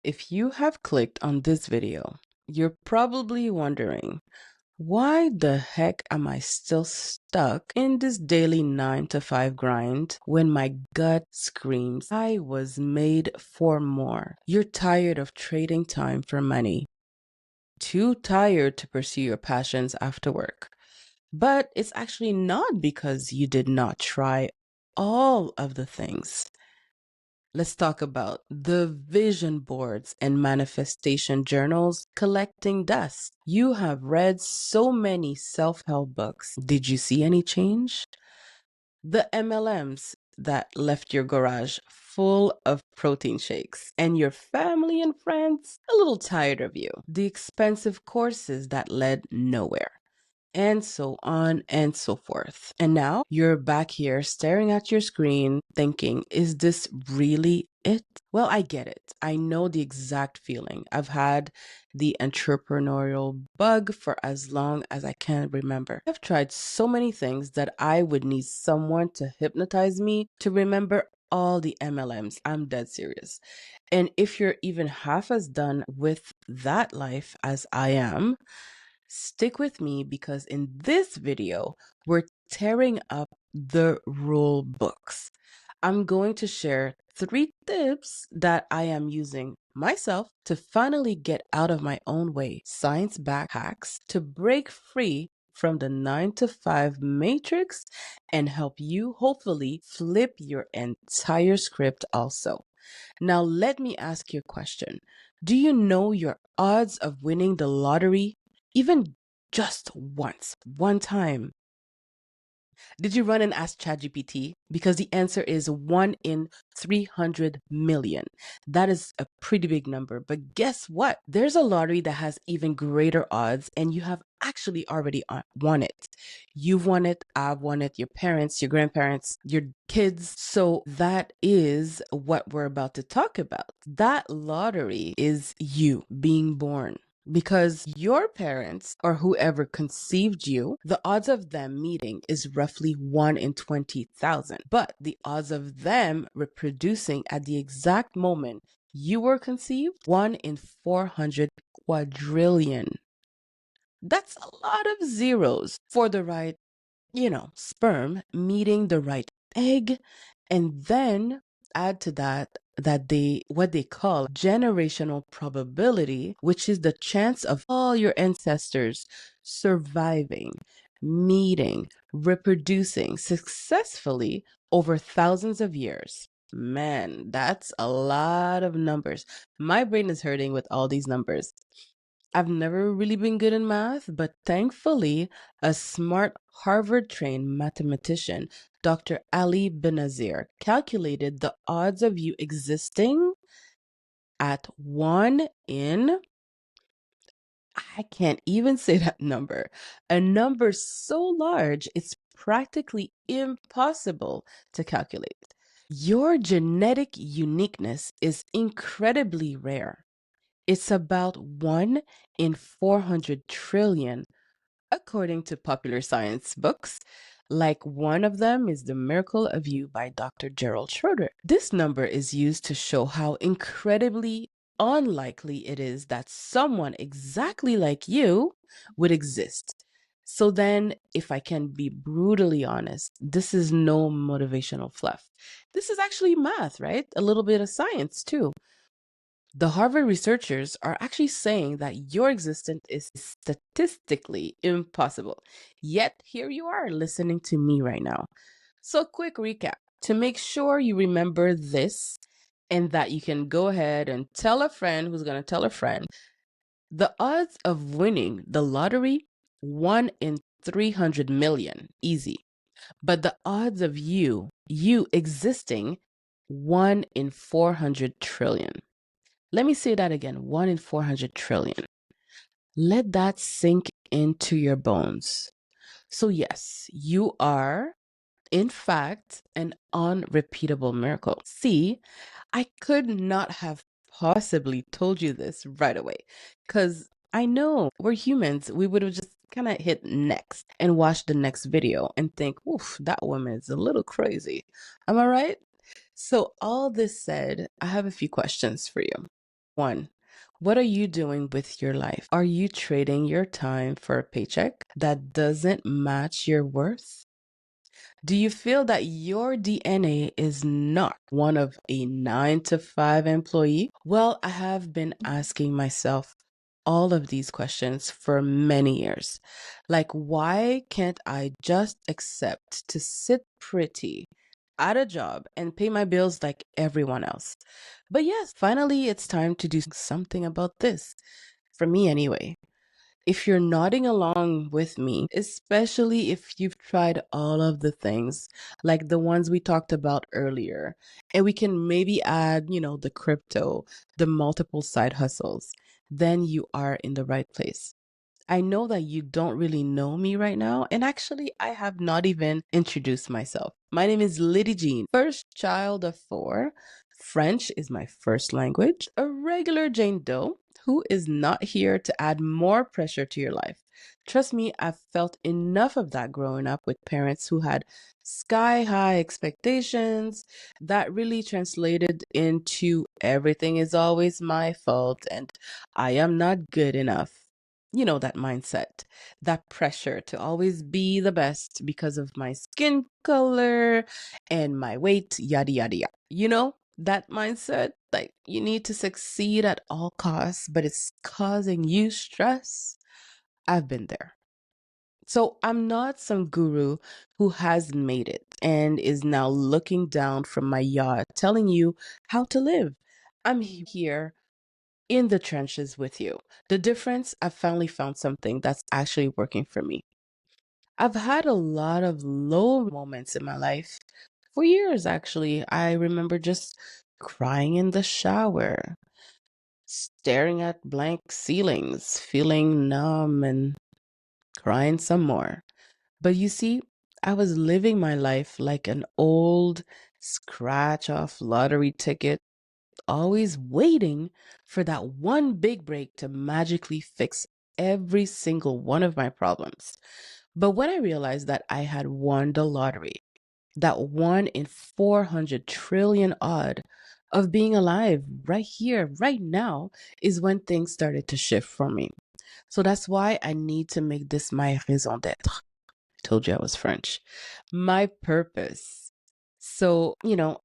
If you have clicked on this video, you're probably wondering, why the heck am I still stuck in this daily 9 to 5 grind when my gut screams I was made for more? You're tired of trading time for money, too tired to pursue your passions after work. But it's actually not because you did not try all of the things. Let's talk about the vision boards and manifestation journals collecting dust. You have read so many self-help books. Did you see any change? The MLMs that left your garage full of protein shakes and your family and friends a little tired of you. The expensive courses that led nowhere, and so on and so forth. And now you're back here staring at your screen thinking, is this really it? Well, I get it. I know the exact feeling. I've had the entrepreneurial bug for as long as I can remember. I've tried so many things that I would need someone to hypnotize me to remember all the MLMs. I'm dead serious. And if you're even half as done with that life as I am, stick with me because in this video, we're tearing up the rule books. I'm going to share 3 tips that I am using myself to finally get out of my own way, science-backed hacks to break free from the 9 to 5 matrix and help you hopefully flip your entire script also. Now, let me ask you a question. Do you know your odds of winning the lottery even just once, one time? Did you run and ask ChatGPT? Because the answer is 1 in 300 million. That is a pretty big number. But guess what? There's a lottery that has even greater odds, and you have actually already won it. You've won it, I've won it, your parents, your grandparents, your kids. So that is what we're about to talk about. That lottery is you being born. Because your parents or whoever conceived you, the odds of them meeting is roughly 1 in 20,000. But the odds of them reproducing at the exact moment you were conceived, 1 in 400 quadrillion. That's a lot of zeros for the right, sperm meeting the right egg, and then add to that what they call generational probability, which is the chance of all your ancestors surviving, meeting, reproducing successfully over thousands of years. Man, that's a lot of numbers. My brain is hurting with all these numbers. I've never really been good in math, but thankfully, a smart Harvard-trained mathematician, Dr. Ali Binazir, calculated the odds of you existing at 1 in, I can't even say that number, a number so large it's practically impossible to calculate. Your genetic uniqueness is incredibly rare. It's about 1 in 400 trillion, according to popular science books. Like one of them is The Miracle of You by Dr. Gerald Schroeder. This number is used to show how incredibly unlikely it is that someone exactly like you would exist. So then, if I can be brutally honest, this is no motivational fluff. This is actually math, right? A little bit of science too. The Harvard researchers are actually saying that your existence is statistically impossible. Yet here you are listening to me right now. So quick recap to make sure you remember this and that you can go ahead and tell a friend who's going to tell a friend. The odds of winning the lottery, 1 in 300 million, easy. But the odds of you existing, 1 in 400 trillion. Let me say that again, 1 in 400 trillion. Let that sink into your bones. So yes, you are, in fact, an unrepeatable miracle. See, I could not have possibly told you this right away because I know we're humans. We would have just kind of hit next and watch the next video and think, oof, that woman is a little crazy. Am I right? So all this said, I have a few questions for you. One, what are you doing with your life? Are you trading your time for a paycheck that doesn't match your worth? Do you feel that your DNA is not one of a 9 to 5 employee? Well, I have been asking myself all of these questions for many years. Like, why can't I just accept to sit pretty at a job and pay my bills like everyone else? But yes, finally, it's time to do something about this. For me, anyway. If you're nodding along with me, especially if you've tried all of the things, like the ones we talked about earlier, and we can maybe add, the crypto, the multiple side hustles, then you are in the right place. I know that you don't really know me right now, and actually, I have not even introduced myself. My name is Lydie Jean, first child of four. French is my first language, a regular Jane Doe who is not here to add more pressure to your life. Trust me, I've felt enough of that growing up with parents who had sky high expectations that really translated into everything is always my fault and I am not good enough. You know, that mindset, that pressure to always be the best because of my skin color and my weight, yada, yada, yada. You know, that mindset, like you need to succeed at all costs, but it's causing you stress. I've been there. So I'm not some guru who has made it and is now looking down from my yacht telling you how to live. I'm here in the trenches with you. The difference, I've finally found something that's actually working for me. I've had a lot of low moments in my life for years, actually. I remember just crying in the shower, staring at blank ceilings, feeling numb and crying some more. But you see, I was living my life like an old scratch off lottery ticket, always waiting for that one big break to magically fix every single one of my problems. But when I realized that I had won the lottery, that 1 in 400 trillion odd of being alive right here, right now, is when things started to shift for me. So that's why I need to make this my raison d'être. I told you I was French. My purpose. So,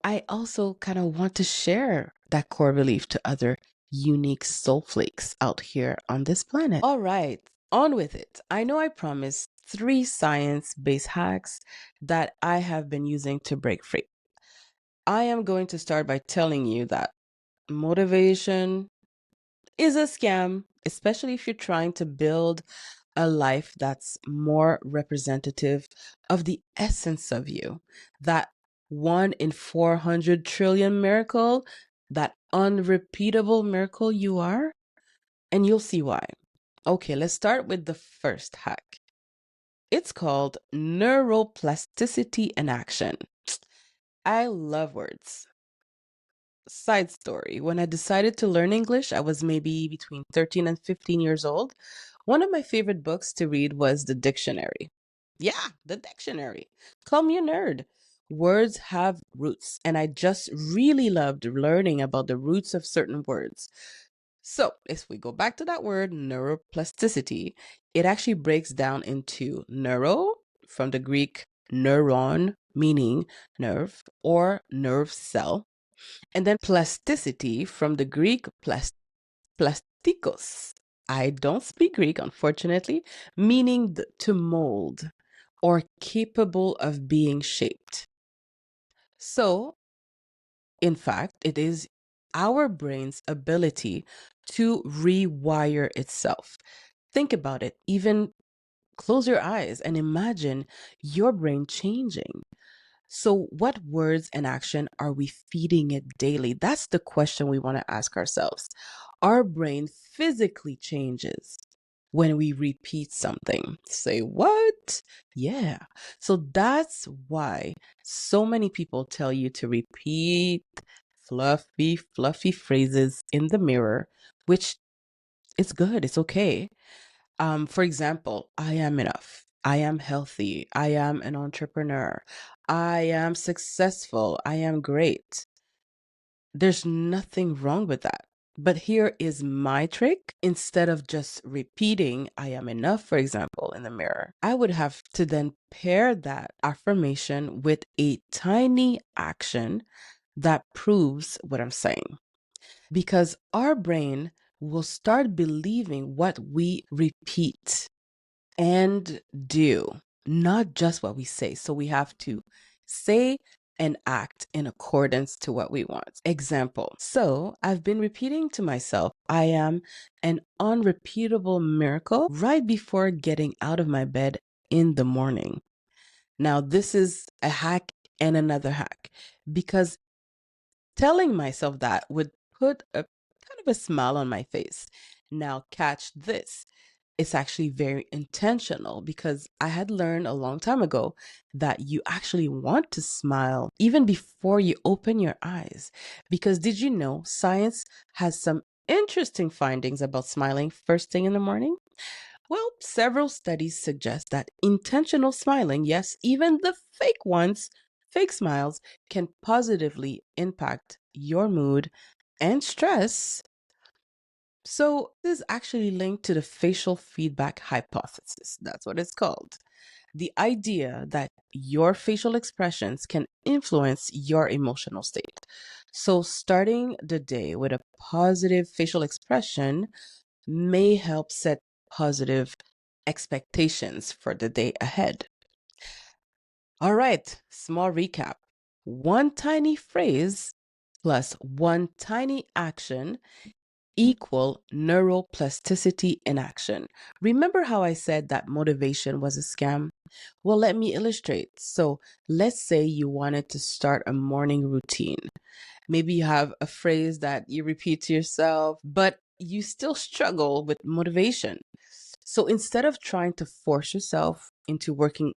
I also kind of want to share that core belief to other unique soul flakes out here on this planet. All right, on with it. I know I promised 3 science-based hacks that I have been using to break free. I am going to start by telling you that motivation is a scam, especially if you're trying to build a life that's more representative of the essence of you. That 1 in 400 trillion miracle, that unrepeatable miracle you are. And you'll see why. Okay, let's start with the first hack. It's called neuroplasticity in action. I love words. Side story, when I decided to learn English, I was maybe between 13 and 15 years old. One of my favorite books to read was the dictionary. Yeah, the dictionary. Call me a nerd. Words have roots, and I just really loved learning about the roots of certain words. So, if we go back to that word, neuroplasticity, it actually breaks down into neuro, from the Greek neuron, meaning nerve or nerve cell, and then plasticity from the Greek plastikos. I don't speak Greek, unfortunately, meaning to mold or capable of being shaped. So, in fact, it is our brain's ability to rewire itself. Think about it. Even close your eyes and imagine your brain changing. So, what words and action are we feeding it daily? That's the question we want to ask ourselves. Our brain physically changes when we repeat something. Say, what? Yeah. So, that's why so many people tell you to repeat fluffy phrases in the mirror, which is good, it's okay. For example, I am enough. I am healthy. I am an entrepreneur. I am successful. I am great. There's nothing wrong with that. But here is my trick. Instead of just repeating, I am enough, for example, in the mirror, I would have to then pair that affirmation with a tiny action that proves what I'm saying. Because our brain will start believing what we repeat and do, not just what we say. So we have to say and act in accordance to what we want. Example. So I've been repeating to myself, I am an unrepeatable miracle right before getting out of my bed in the morning. Now, this is a hack and another hack because telling myself that would put a kind of a smile on my face. Now, catch this. It's actually very intentional because I had learned a long time ago that you actually want to smile even before you open your eyes. Because did you know science has some interesting findings about smiling first thing in the morning? Well, several studies suggest that intentional smiling, yes, even the fake ones, fake smiles, can positively impact your mood and stress. So, this is actually linked to the facial feedback hypothesis. That's what it's called. The idea that your facial expressions can influence your emotional state. So, starting the day with a positive facial expression may help set positive expectations for the day ahead. All right, small recap. One tiny phrase plus one tiny action equal neuroplasticity in action. Remember how I said that motivation was a scam? Well, let me illustrate. So let's say you wanted to start a morning routine. Maybe you have a phrase that you repeat to yourself, but you still struggle with motivation. So instead of trying to force yourself into working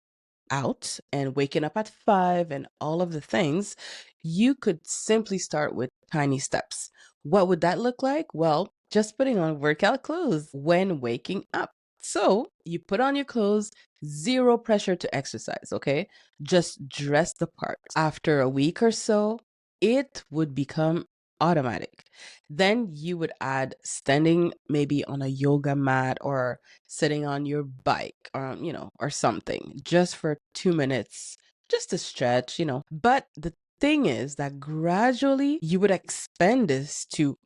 out and waking up at 5 and all of the things, you could simply start with tiny steps. What would that look like? Well, just putting on workout clothes when waking up. So you put on your clothes, zero pressure to exercise, okay? Just dress the part. After a week or so, it would become automatic. Then you would add standing maybe on a yoga mat or sitting on your bike or or something just for 2 minutes just to stretch. But the thing is that gradually you would expand this to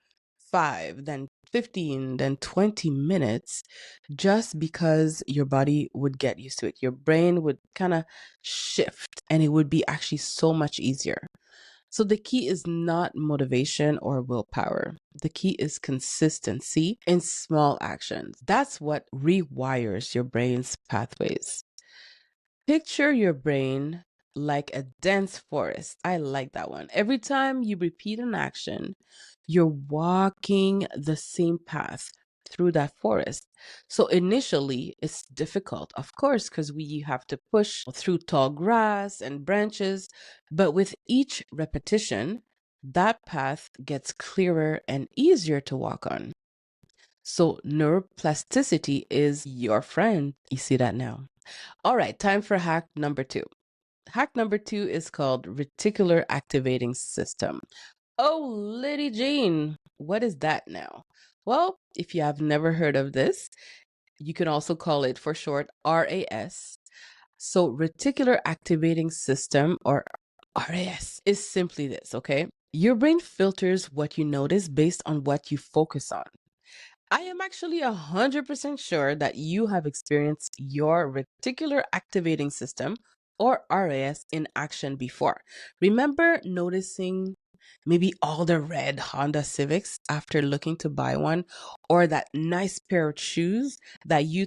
5, then 15, then 20 minutes just because your body would get used to it. Your brain would kind of shift and it would be actually so much easier. So the key is not motivation or willpower. The key is consistency in small actions. That's what rewires your brain's pathways. Picture your brain like a dense forest. I like that one. Every time you repeat an action, you're walking the same path through that forest. So initially, it's difficult, of course, because we have to push through tall grass and branches. But with each repetition, that path gets clearer and easier to walk on. So neuroplasticity is your friend. You see that now. All right, time for hack number 2. Hack number 2 is called reticular activating system. Oh, Lydie Jean, what is that now? Well, if you have never heard of this, you can also call it for short RAS. So, reticular activating system or RAS is simply this, okay? Your brain filters what you notice based on what you focus on. I am actually 100% sure that you have experienced your reticular activating system or RAS in action before. Remember noticing maybe all the red Honda Civics after looking to buy one, or that nice pair of shoes that you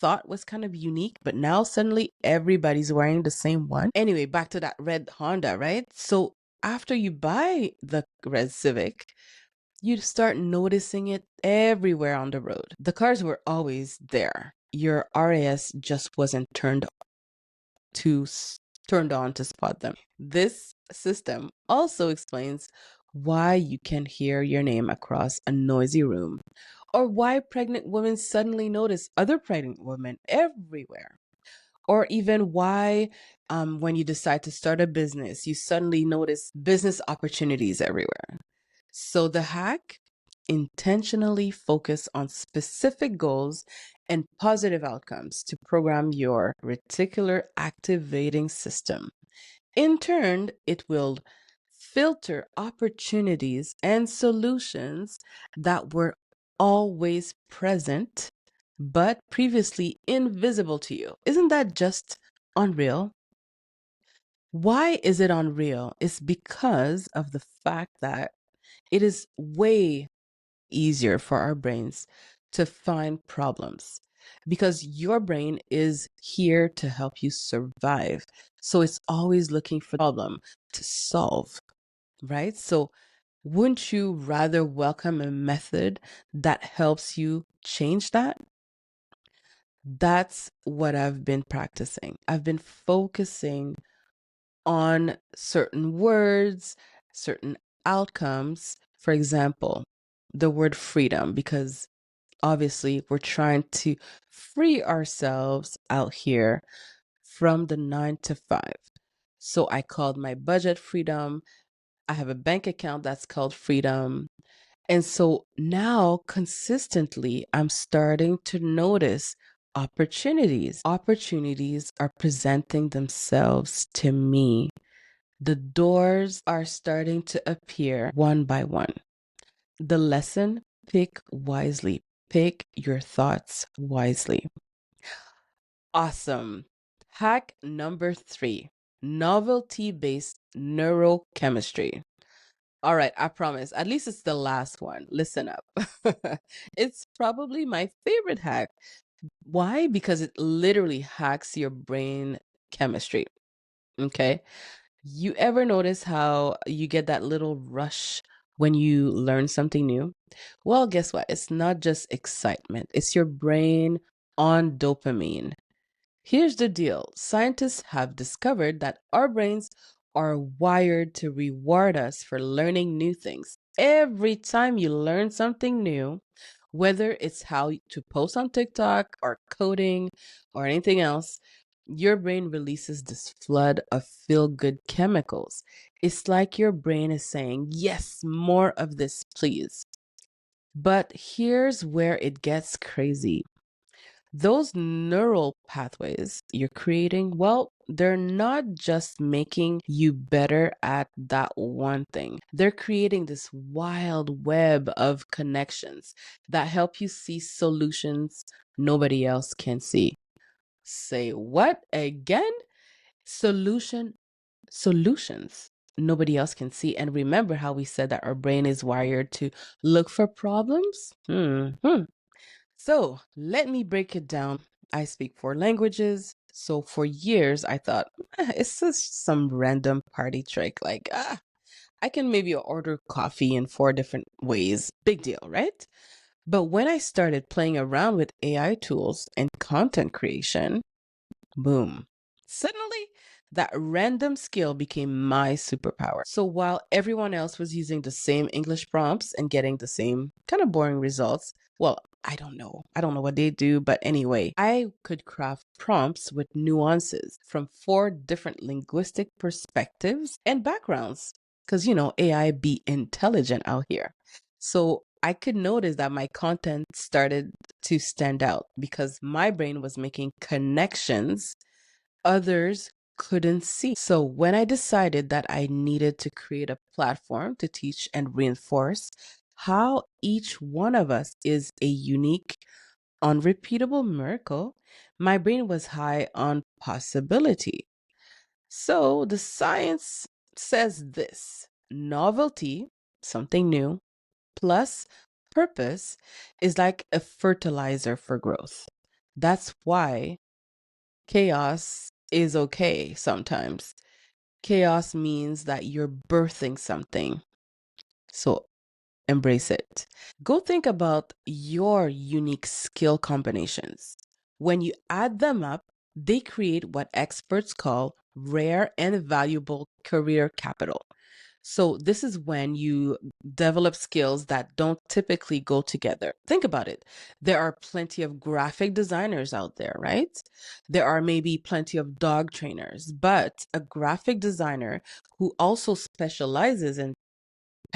thought was kind of unique, but now suddenly everybody's wearing the same one? Anyway, back to that red Honda, right? So after you buy the red Civic, you'd start noticing it everywhere on the road. The cars were always there. Your RAS just wasn't to turned on to spot them. This system also explains why you can hear your name across a noisy room, or why pregnant women suddenly notice other pregnant women everywhere, or even why when you decide to start a business, you suddenly notice business opportunities everywhere. So the hack intentionally focus on specific goals and positive outcomes to program your reticular activating system. In turn, it will filter opportunities and solutions that were always present but previously invisible to you. Isn't that just unreal? Why is it unreal? It's because of the fact that it is way easier for our brains to find problems because your brain is here to help you survive. So it's always looking for the problem to solve, right? So wouldn't you rather welcome a method that helps you change that? That's what I've been practicing. I've been focusing on certain words, certain outcomes. For example, the word freedom, because obviously we're trying to free ourselves out here from the 9 to 5. So I called my budget freedom. I have a bank account that's called freedom. And so now consistently, I'm starting to notice opportunities. Opportunities are presenting themselves to me. The doors are starting to appear one by one. The lesson: pick wisely. Pick your thoughts wisely. Awesome. Hack number 3: novelty-based neurochemistry. All right, I promise. At least it's the last one. Listen up. It's probably my favorite hack. Why? Because it literally hacks your brain chemistry. Okay. You ever notice how you get that little rush when you learn something new? Well, guess what? It's not just excitement, it's your brain on dopamine. Here's the deal: scientists have discovered that our brains are wired to reward us for learning new things. Every time you learn something new, whether it's how to post on TikTok or coding or anything else, your brain releases this flood of feel good chemicals. It's like your brain is saying, yes, more of this, please. But here's where it gets crazy. Those neural pathways you're creating, well, they're not just making you better at that one thing. They're creating this wild web of connections that help you see solutions nobody else can see. Say what again? Solutions nobody else can see. And remember how we said that our brain is wired to look for problems? So let me break it down. I speak 4 languages. So for years, I thought, it's just some random party trick. Like, I can maybe order coffee in 4 different ways. Big deal, right? But when I started playing around with AI tools and content creation, boom. Suddenly, that random skill became my superpower. So while everyone else was using the same English prompts and getting the same kind of boring results, well, I don't know. I don't know what they do, but anyway, I could craft prompts with nuances from 4 different linguistic perspectives and backgrounds. Because, AI be intelligent out here. So I could notice that my content started to stand out because my brain was making connections others couldn't see. So when I decided that I needed to create a platform to teach and reinforce how each one of us is a unique, unrepeatable miracle, my brain was high on possibility. So the science says this: novelty, something new, plus purpose is like a fertilizer for growth. That's why chaos is okay sometimes. Chaos means that you're birthing something. So embrace it. Go think about your unique skill combinations. When you add them up, they create what experts call rare and valuable career capital. So, this is when you develop skills that don't typically go together. Think about it. There are plenty of graphic designers out there, right? There are maybe plenty of dog trainers, but a graphic designer who also specializes in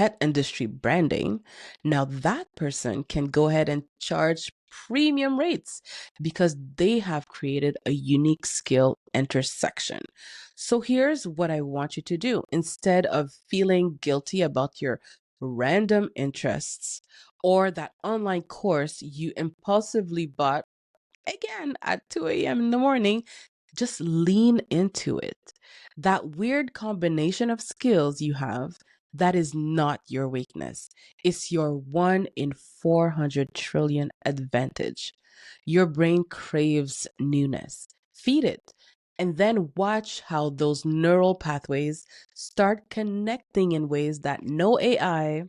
pet industry branding, now that person can go ahead and charge premium rates because they have created a unique skill intersection. So here's what I want you to do. Instead of feeling guilty about your random interests or that online course you impulsively bought again at 2 a.m. in the morning, just lean into it. That weird combination of skills you have, that is not your weakness. It's your 1 in 400 trillion advantage. Your brain craves newness. Feed it. And then watch how those neural pathways start connecting in ways that no AI,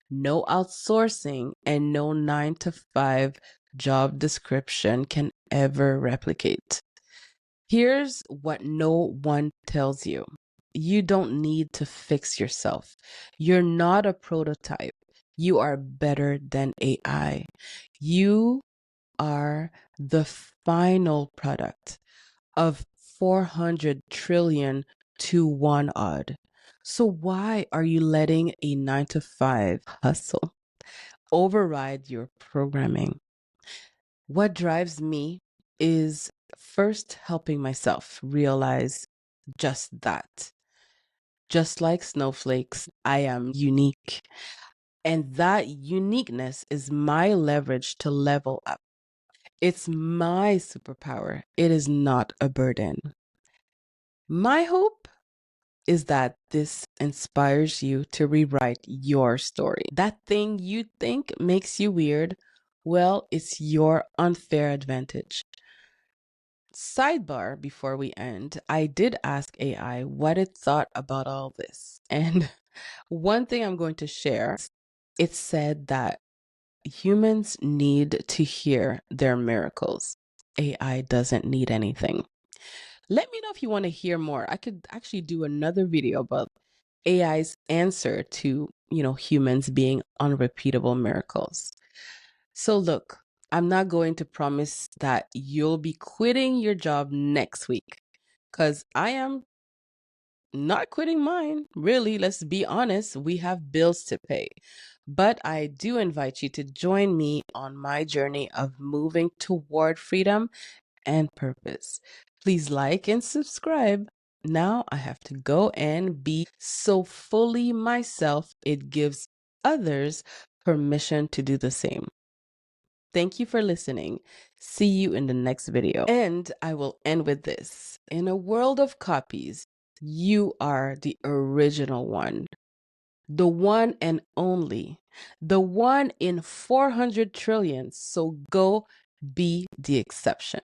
no outsourcing, and no 9 to 5 job description can ever replicate. Here's what no one tells you. You don't need to fix yourself. You're not a prototype. You are better than AI. You are the final product of 400 trillion to one odd. So why are you letting a 9 to 5 hustle override your programming? What drives me is first helping myself realize just that. Just like snowflakes, I am unique. And that uniqueness is my leverage to level up. It's my superpower. It is not a burden. My hope is that this inspires you to rewrite your story. That thing you think makes you weird, well, it's your unfair advantage. Sidebar before we end, I did ask AI what it thought about all this. And one thing I'm going to share, it said that humans need to hear their miracles. AI doesn't need anything. Let me know if you want to hear more. I could actually do another video about AI's answer to, humans being unrepeatable miracles. So look, I'm not going to promise that you'll be quitting your job next week because I am not quitting mine. Really, let's be honest, we have bills to pay. But I do invite you to join me on my journey of moving toward freedom and purpose. Please like and subscribe. Now I have to go and be so fully myself, it gives others permission to do the same. Thank you for listening. See you in the next video. And I will end with this. In a world of copies, you are the original one, the one and only, the 1 in 400 trillion. So go be the exception.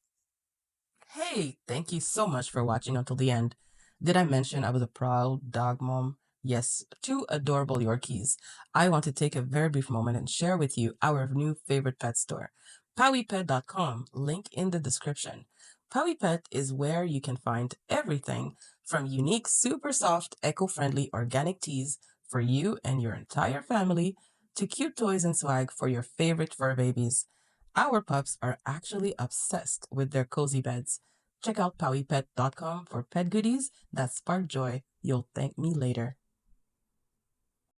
Hey, thank you so much for watching until the end. Did I mention I was a proud dog mom? Yes, 2 adorable Yorkies. I want to take a very brief moment and share with you our new favorite pet store, PowiePet.com, link in the description. PowiePet is where you can find everything from unique, super soft, eco-friendly organic teas for you and your entire family to cute toys and swag for your favorite fur babies. Our pups are actually obsessed with their cozy beds. Check out PowiePet.com for pet goodies that spark joy. You'll thank me later.